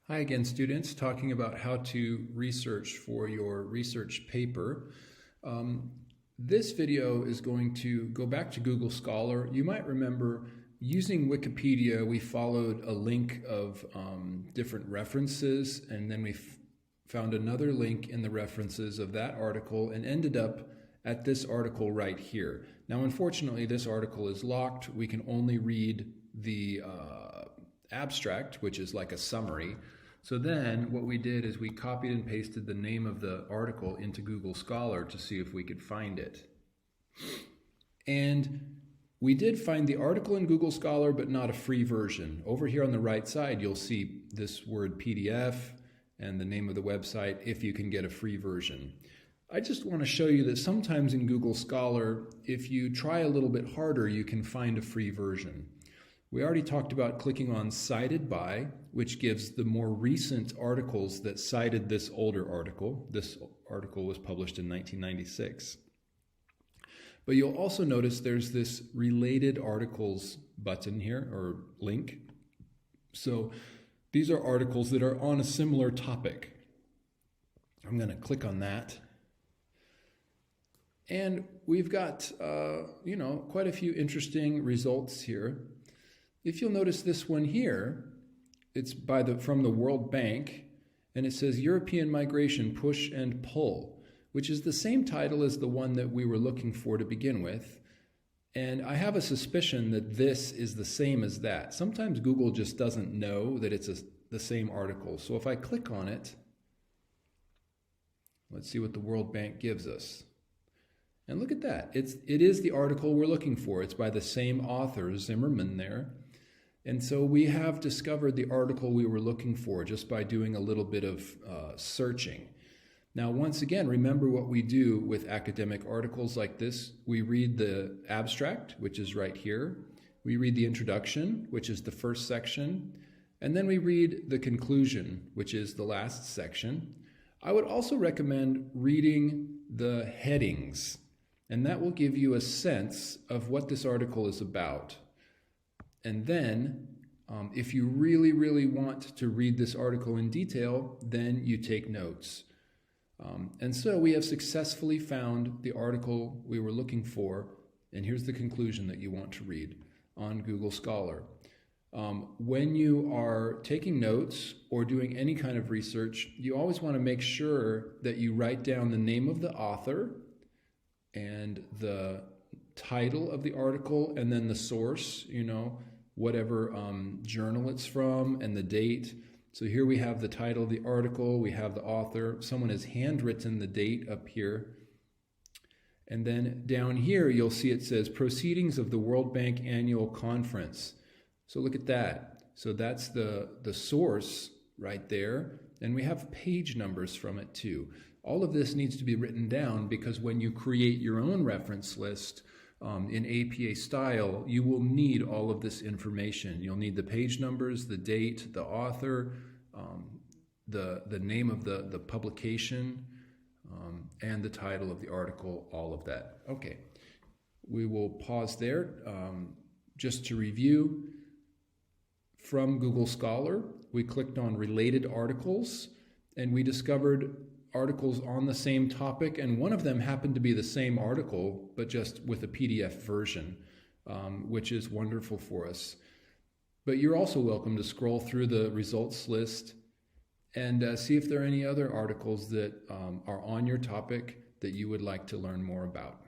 Hi again, students, talking about how to research for your research paper. Um, this video is going to go back to Google Scholar. You might remember using Wikipedia, we followed a link of different references, and then we found another link in the references of that article and ended up at this article right here. Now, unfortunately, this article is locked. We can only read the abstract, which is like a summary. So then what we did is we copied and pasted the name of the article into Google Scholar to see if we could find it. And we did find the article in Google Scholar, but not a free version. Over here on the right side, you'll see this word PDF and the name of the website if you can get a free version. I just want to show you that sometimes in Google Scholar, if you try a little bit harder, you can find a free version. We already talked about clicking on Cited By, which gives the more recent articles that cited this older article. This article was published in 1996. But you'll also notice there's this Related Articles button here, or link. So these are articles that are on a similar topic. I'm going to click on that. And we've got, quite a few interesting results here. If you'll notice this one here, it's from the World Bank, and it says European Migration Push and Pull, which is the same title as the one that we were looking for to begin with. And I have a suspicion that this is the same as that. Sometimes Google just doesn't know that it's the same article. So if I click on it, let's see what the World Bank gives us. And look at that. It is the article we're looking for. It's by the same author, Zimmerman there. And so we have discovered the article we were looking for just by doing a little bit of searching. Now, once again, remember what we do with academic articles like this. We read the abstract, which is right here. We read the introduction, which is the first section. And then we read the conclusion, which is the last section. I would also recommend reading the headings, and that will give you a sense of what this article is about. And then, if you really, really want to read this article in detail, then you take notes. And so we have successfully found the article we were looking for, and here's the conclusion that you want to read on Google Scholar. When you are taking notes or doing any kind of research, you always want to make sure that you write down the name of the author and the title of the article, and then the source, whatever journal it's from, and the date. So here we have the title of the article, we have the author, someone has handwritten the date up here. And then down here, you'll see it says Proceedings of the World Bank Annual Conference. So look at that. So that's the source right there. And we have page numbers from it too. All of this needs to be written down because when you create your own reference list, in APA style, you will need all of this information. You'll need the page numbers, the date, the author, the name of the publication, and the title of the article, all of that. Okay, we will pause there. Just to review, from Google Scholar, we clicked on Related Articles, and we discovered articles on the same topic, and one of them happened to be the same article, but just with a PDF version, which is wonderful for us. But you're also welcome to scroll through the results list and see if there are any other articles that are on your topic that you would like to learn more about.